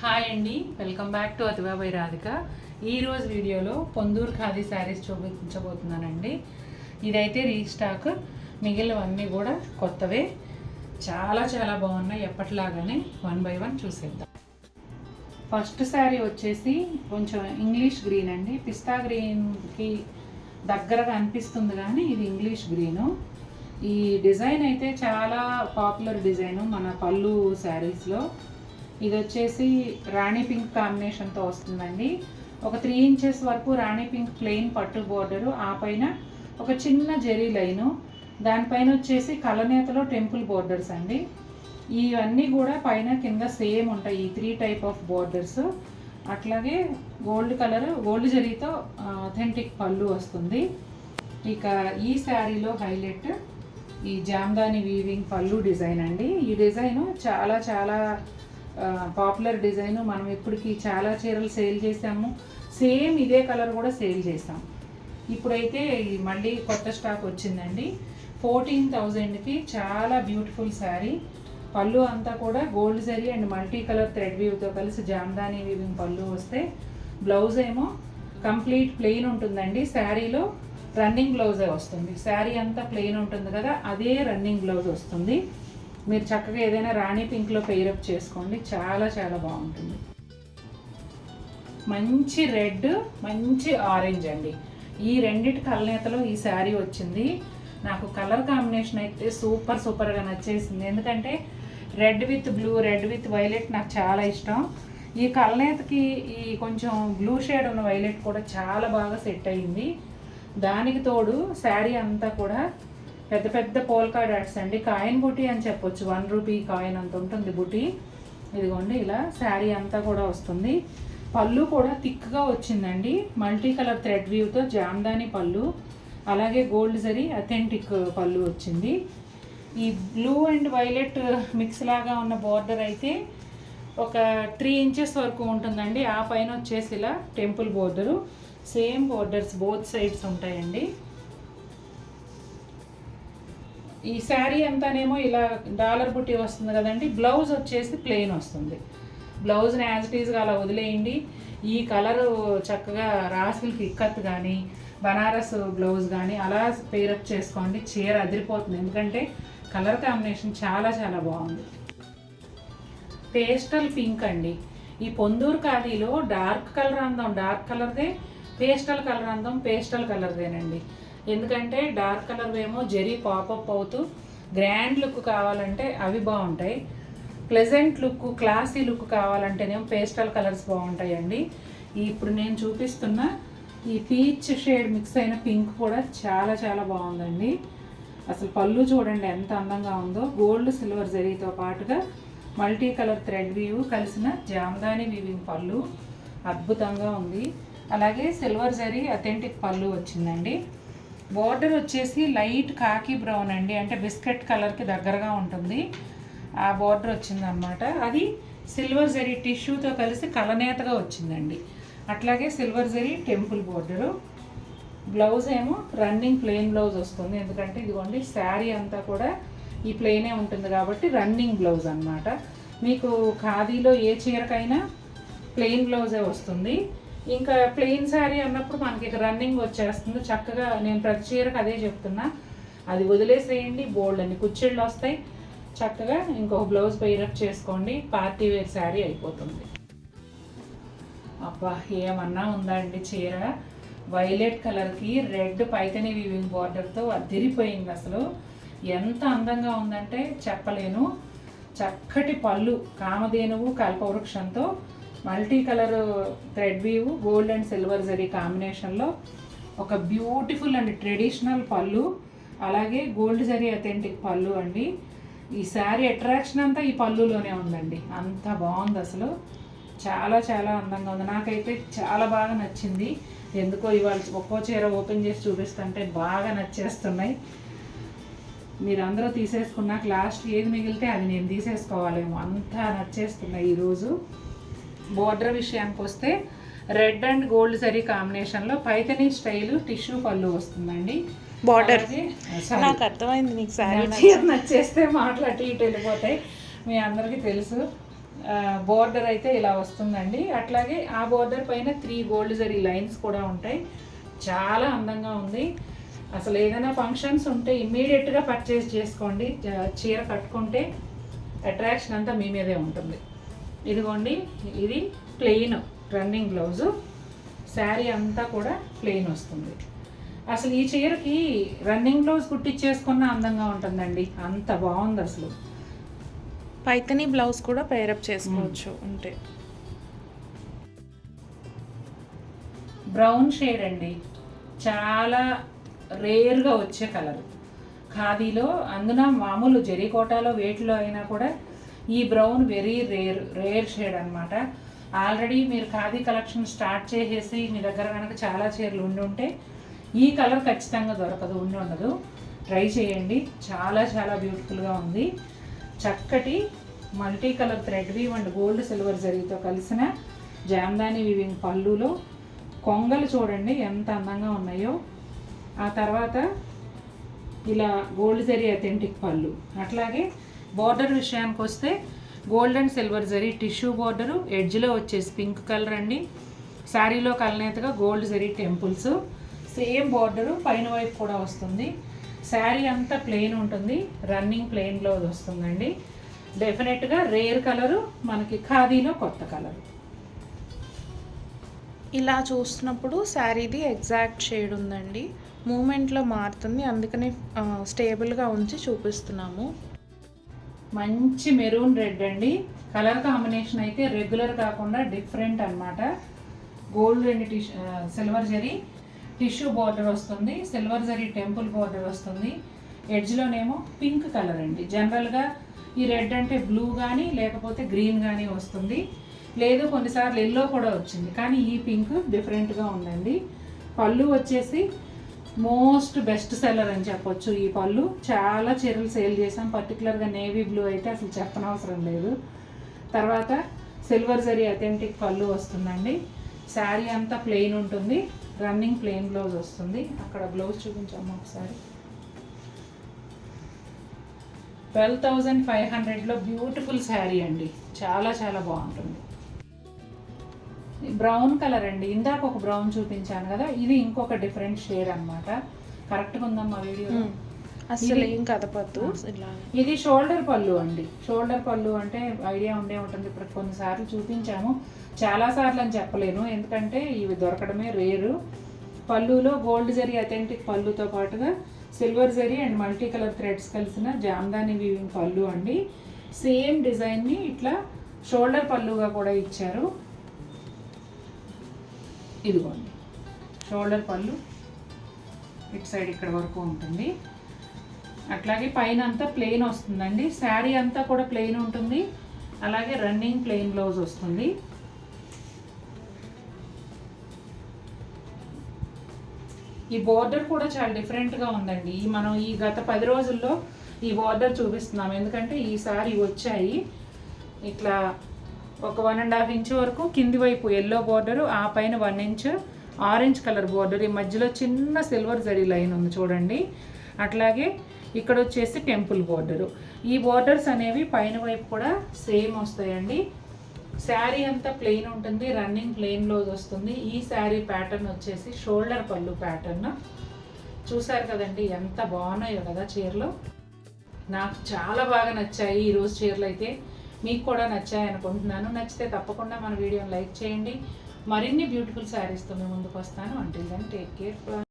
Hi అండి, welcome back to Athiva by Radhika. ఈరోజు వీడియోలో పొందూరు ఖాదీ శారీస్ చూపించబోతున్నానండి. ఇదైతే రీస్టాక్, మిగిలినవన్నీ కూడా కొత్తవే. చాలా చాలా బాగున్నాయి, ఎప్పటిలాగానే. వన్ బై వన్ చూసేద్దాం. ఫస్ట్ శారీ వచ్చేసి కొంచెం ఇంగ్లీష్ గ్రీన్ అండి. పిస్తా గ్రీన్కి దగ్గరగా అనిపిస్తుంది కానీ ఇది ఇంగ్లీష్ గ్రీను. ఈ డిజైన్ అయితే చాలా పాపులర్ డిజైను మన పళ్ళు శారీస్లో. ఇది వచ్చేసి రాణి పింక్ కాంబినేషన్తో వస్తుందండి. ఒక 3 ఇంచెస్ వరకు రాణి పింక్ ప్లెయిన్ పట్టు బోర్డరు, ఆ పైన ఒక చిన్న జెరీ లైను, దానిపైన వచ్చేసి కలనేతలో టెంపుల్ బోర్డర్స్ అండి. ఇవన్నీ కూడా పైన కింద సేమ్ ఉంటాయి, ఈ 3 టైప్ ఆఫ్ బోర్డర్స్. అట్లాగే గోల్డ్ జరీతో అథెంటిక్ పళ్ళు వస్తుంది. ఇక ఈ శారీలో హైలైట్ ఈ జామ్దాని వీవింగ్ పళ్ళు డిజైన్ అండి. ఈ డిజైను చాలా చాలా పాపులర్ డిజైను. మనం ఇప్పటికి చాలా చీరలు సేల్ చేసాము, సేమ్ ఇదే కలర్ కూడా సేల్ చేసాం. ఇప్పుడైతే మళ్ళీ కొత్త స్టాక్ వచ్చిందండి. 14,000కి చాలా బ్యూటిఫుల్ శారీ. పళ్ళు అంతా కూడా gold zari and multi colour thread వీవ్తో కలిసి జామ్దాని వీవింగ్ పళ్ళు వస్తే, బ్లౌజ్ ఏమో కంప్లీట్ ప్లెయిన్ ఉంటుందండి. శారీలో రన్నింగ్ బ్లౌజే వస్తుంది. శారీ అంతా ప్లెయిన్ ఉంటుంది కదా, అదే రన్నింగ్ బ్లౌజ్ వస్తుంది. మీరు చక్కగా ఏదైనా రాణి పింక్లో పెయిరప్ చేసుకోండి, చాలా చాలా బాగుంటుంది. మంచి రెడ్, మంచి ఆరెంజ్ అండి. ఈ రెండిటి కలనేతలో ఈ శారీ వచ్చింది. నాకు కలర్ కాంబినేషన్ అయితే సూపర్గా నచ్చేసింది. ఎందుకంటే red with blue, red with violet నాకు చాలా ఇష్టం. ఈ కలనేతకి ఈ కొంచెం బ్లూ షేడ్ ఉన్న వైలెట్ కూడా చాలా బాగా సెట్ అయ్యింది. దానికి తోడు శారీ అంతా కూడా పెద్ద పెద్ద పోల్కా డాట్స్ అండి. కాయిన్ బుటీ అని చెప్పొచ్చు, 1 రూపీ కాయిన్ అంత ఉంటుంది బుటీ. ఇదిగోండి, ఇలా శారీ అంతా కూడా వస్తుంది. పళ్ళు కూడా థిక్గా వచ్చిందండి. మల్టీ కలర్ థ్రెడ్ వీవ్తో జామ్దాని పళ్ళు, అలాగే గోల్డ్ జరీ అథెంటిక్ పళ్ళు వచ్చింది. ఈ బ్లూ అండ్ వైలెట్ మిక్స్ లాగా ఉన్న బోర్డర్ అయితే ఒక 3 ఇంచెస్ వరకు ఉంటుందండి. ఆ పైన వచ్చేసి ఇలా temple border, same borders both sides ఉంటాయండి. ఈ శారీ అంతానేమో ఇలా డాలర్ బుట్టి వస్తుంది కదండి. బ్లౌజ్ వచ్చేసి ప్లెయిన్ వస్తుంది. బ్లౌజ్ని యాజ్ ఇట్ ఈజ్గా అలా వదిలేయండి. ఈ కలరు చక్కగా రాసిల్కి ఇక్కత్ కానీ బనారస్ బ్లౌజ్ కానీ అలా పేరప్ చేసుకోండి, చీర అదిరిపోతుంది. ఎందుకంటే కలర్ కాంబినేషన్ చాలా చాలా బాగుంది. పేస్టల్ పింక్ అండి. ఈ పొందూరు ఖాదీలో డార్క్ కలర్ అందం డార్క్ కలర్దే, పేస్టల్ కలర్ అందం పేస్టల్ కలర్దేనండి. ఎందుకంటే డార్క్ కలర్ ఏమో జరీ పాపప్ అవుతూ గ్రాండ్ లుక్ కావాలంటే అవి బాగుంటాయి. ప్లెజెంట్ లుక్, క్లాసీ లుక్ కావాలంటేనేమో పేస్టల్ కలర్స్ బాగుంటాయండి. ఇప్పుడు నేను చూపిస్తున్న ఈ పీచ్ షేడ్ మిక్స్ అయిన పింక్ కూడా చాలా చాలా బాగుందండి. అసలు పళ్ళు చూడండి ఎంత అందంగా ఉందో. గోల్డ్ సిల్వర్ జరీతో పాటుగా మల్టీ కలర్ థ్రెడ్ వీవ్ కలిసిన జామ్దాని వీవింగ్ పళ్ళు అద్భుతంగా ఉంది. అలాగే సిల్వర్ జరీ అథెంటిక్ పళ్ళు వచ్చిందండి. బోర్డర్ వచ్చేసి లైట్ కాకి బ్రౌన్ అండి, అంటే బిస్కెట్ కలర్కి దగ్గరగా ఉంటుంది. ఆ బోర్డర్ వచ్చిందనమాట. అది సిల్వర్ జరీ టిష్యూతో కలిసి కలనేతగా వచ్చిందండి. అట్లాగే silver zari temple border. Blouse ఏమో రన్నింగ్ ప్లెయిన్ బ్లౌజ్ వస్తుంది. ఎందుకంటే ఇదిగోండి శారీ అంతా కూడా ఈ ప్లెయినే ఉంటుంది కాబట్టి రన్నింగ్ బ్లౌజ్ అనమాట. మీకు ఖాదీలో ఏ చీరకైనా ప్లెయిన్ బ్లౌజే వస్తుంది. ఇంకా ప్లెయిన్ శారీ అన్నప్పుడు మనకి రన్నింగ్ వచ్చేస్తుంది. చక్కగా నేను ప్రతి చీరకు అదే చెప్తున్నా, అది వదిలేసేయండి. బోల్డ్ అని కుచ్చిళ్ళు వస్తాయి. చక్కగా ఇంకొక బ్లౌజ్ పెయిరప్ చేసుకోండి, పార్టీ వేర్ శారీ అయిపోతుంది. అబ్బా, ఏమన్నా ఉందా అండి చీర. వైలెట్ కలర్కి రెడ్ పైతని వీవింగ్ బార్డర్తో అదిరిపోయింది. అసలు ఎంత అందంగా ఉందంటే చెప్పలేను. చక్కటి పళ్ళు, కామధేనువు కల్పవృక్షంతో multi colour thread weave, gold and silver zari కాంబినేషన్లో ఒక బ్యూటిఫుల్ అండ్ ట్రెడిషనల్ పళ్ళు, అలాగే గోల్డ్ జరీ అథెంటిక్ పళ్ళు అండి. ఈ శారీ అట్రాక్షన్ అంతా ఈ పళ్ళులోనే ఉందండి. అంత బాగుంది అసలు. చాలా చాలా అందంగా ఉంది. నాకైతే చాలా బాగా నచ్చింది. ఎందుకో ఇవాళ ఒక్కో చీర ఓపెన్ చేసి చూపిస్తుంటే బాగా నచ్చేస్తున్నాయి. మీరందరూ తీసేసుకున్నాక లాస్ట్ ఏది మిగిలితే అది నేను తీసేసుకోవాలేమో, అంతా నచ్చేస్తున్నాయి ఈరోజు. బోర్డర్ విషయానికి వస్తే రెడ్ అండ్ గోల్డ్ జరీ కాంబినేషన్లో పైతనీ స్టైల్ టిష్యూ పళ్ళు వస్తుందండి. బార్డర్ నాకు అర్థమైంది. మీకు శారీ నచ్చేస్తే మాటలు అటు ఇటు వెళ్ళిపోతాయి, మీ అందరికీ తెలుసు. బోర్డర్ అయితే ఇలా వస్తుందండి. అట్లాగే ఆ బోర్డర్ పైన 3 గోల్డ్ జరీ లైన్స్ కూడా ఉంటాయి. చాలా అందంగా ఉంది. అసలు ఏదైనా ఫంక్షన్స్ ఉంటే ఇమ్మీడియట్గా పర్చేస్ చేసుకోండి. చీర కట్టుకుంటే అట్రాక్షన్ అంతా మీ మీదే ఉంటుంది. ఇదిగోండి, ఇది ప్లెయిన్ రన్నింగ్ బ్లౌజు. శారీ అంతా కూడా ప్లెయిన్ వస్తుంది. అసలు ఈ చీరకి రన్నింగ్ బ్లౌజ్ కుట్టించేసుకున్న అందంగా ఉంటుందండి. అంత బాగుంది అసలు. పైతని బ్లౌజ్ కూడా పేరప్ చేసుకోవచ్చు ఉంటే. బ్రౌన్ షేడ్ అండి, చాలా రేర్గా వచ్చే కలర్ ఖాదీలో. అందున మామూలు జరీకోటాలో వేటిలో అయినా కూడా ఈ బ్రౌన్ వెరీ రేర్ షేడ్ అనమాట. ఆల్రెడీ మీరు ఖాదీ కలెక్షన్ స్టార్ట్ చేసేసి మీ దగ్గర కనుక చాలా చీరలు ఉండి ఉంటే ఈ కలర్ ఖచ్చితంగా దొరకదు, ఉండి ఉండదు. ట్రై చేయండి, చాలా చాలా బ్యూటిఫుల్గా ఉంది. చక్కటి multi colour thread weave and gold silver జరీతో కలిసిన జామ్దాని వీవింగ్ పళ్ళులో కొంగలు చూడండి ఎంత అందంగా ఉన్నాయో. ఆ తర్వాత ఇలా గోల్డ్ జరీ అథెంటిక్ పళ్ళు. అట్లాగే బార్డర్ విషయానికి వస్తే gold and silver zari tissue border, ఎడ్జ్లో వచ్చేసి పింక్ కలర్ అండి. శారీలో కలనేతగా gold zari temples, same border పైన వైపు కూడా వస్తుంది. శారీ అంతా ప్లెయిన్ ఉంటుంది, రన్నింగ్ ప్లెయిన్ బ్లౌజ్ వస్తుందండి. డెఫినెట్గా రేర్ కలరు, మనకి ఖాదీలో కొత్త కలరు. ఇలా చూస్తున్నప్పుడు శారీది ఎగ్జాక్ట్ షేడ్ ఉందండి, మూమెంట్లో మారుతుంది, అందుకని స్టేబుల్గా ఉంచి చూపిస్తున్నాము. మంచి మెరూన్ రెడ్ అండి. కలర్ కాంబినేషన్ అయితే రెగ్యులర్ కాకుండా డిఫరెంట్ అనమాట. Gold and silver zari tissue border వస్తుంది, సిల్వర్ జరీ టెంపుల్ బార్డర్ వస్తుంది. ఎడ్జ్లోనేమో పింక్ కలర్ అండి. జనరల్గా ఈ రెడ్ అంటే బ్లూ కానీ లేకపోతే గ్రీన్ కానీ వస్తుంది, లేదు కొన్నిసార్లు ఎల్లో కూడా వచ్చింది, కానీ ఈ పింక్ డిఫరెంట్గా ఉందండి. పళ్ళు వచ్చేసి మోస్ట్ బెస్ట్ సెల్లర్ అని చెప్పొచ్చు. ఈ పళ్ళు చాలా చీరలు సేల్ చేసాం, పర్టికులర్గా నేవీ బ్లూ అయితే అసలు చెప్పనవసరం లేదు. తర్వాత సిల్వర్ జరీ అథెంటిక్ పళ్ళు వస్తుందండి. శారీ అంతా ప్లెయిన్ ఉంటుంది, రన్నింగ్ ప్లెయిన్ బ్లౌజ్ వస్తుంది. అక్కడ బ్లౌజ్ చూపించమ్మా ఒకసారి. 12,500లో బ్యూటిఫుల్ శారీ అండి, చాలా చాలా బాగుంటుంది. బ్రౌన్ కలర్ అండి, ఇందాక ఒక బ్రౌన్ చూపించాను కదా, ఇది ఇంకొక డిఫరెంట్ షేడ్ అనమాట. కరెక్ట్గా ఉందమ్మా వీడియో, అసలు ఏం కదపద్దు. ఇది షోల్డర్ పళ్ళు అండి. షోల్డర్ పళ్ళు అంటే ఐడియా ఉండే ఉంటుంది. ఇప్పుడు కొన్నిసార్లు చూపించాము, చాలాసార్లు అని చెప్పలేను ఎందుకంటే ఇవి దొరకడమే రేరు. పళ్ళులో గోల్డ్ జరీ అథెంటిక్ పళ్ళుతో పాటుగా silver zari and multi colour threads కలిసిన జామ్దాని వీవింగ్ పళ్ళు అండి. సేమ్ డిజైన్ని ఇట్లా షోల్డర్ పళ్ళుగా కూడా ఇచ్చారు. ఇదిగోండి షోల్డర్ పళ్ళు, ఇటు సైడ్ ఇక్కడ వరకు ఉంటుంది. అట్లాగే పైన అంతా ప్లెయిన్ వస్తుందండి. శారీ అంతా కూడా ప్లెయిన్ ఉంటుంది, అలాగే రన్నింగ్ ప్లెయిన్ బ్లౌజ్ వస్తుంది. ఈ బోర్డర్ కూడా చాలా డిఫరెంట్గా ఉందండి. మనం ఈ గత 10 రోజుల్లో ఈ బోర్డర్ చూపిస్తున్నాం, ఎందుకంటే ఈసారి వచ్చాయి ఇట్లా ఒక 1.5 ఇంచ్ వరకు కింది వైపు ఎల్లో బోర్డరు, ఆ పైన 1 ఇంచ్ ఆరెంజ్ కలర్ బోర్డర్, ఈ మధ్యలో చిన్న సిల్వర్ జరీ లైన్ ఉంది చూడండి. అట్లాగే ఇక్కడ వచ్చేసి టెంపుల్ బోర్డరు. ఈ బోర్డర్స్ అనేవి పైన వైపు కూడా సేమ్ వస్తాయండి. శారీ అంతా ప్లెయిన్ ఉంటుంది, రన్నింగ్ ప్లెయిన్ బ్లౌజ్ వస్తుంది. ఈ శారీ ప్యాటర్న్ వచ్చేసి షోల్డర్ పళ్ళు ప్యాటర్న్. చూసారు కదండి ఎంత బాగున్నాయో కదా చీరలు. నాకు చాలా బాగా నచ్చాయి ఈరోజు చీరలు అయితే. మీకు కూడా నచ్చాయి అనుకుంటున్నాను. నచ్చితే తప్పకుండా మన వీడియోని లైక్ చేయండి. మరిన్ని బ్యూటిఫుల్ శారీస్తో మేము ముందుకు వస్తాను. Until then take care.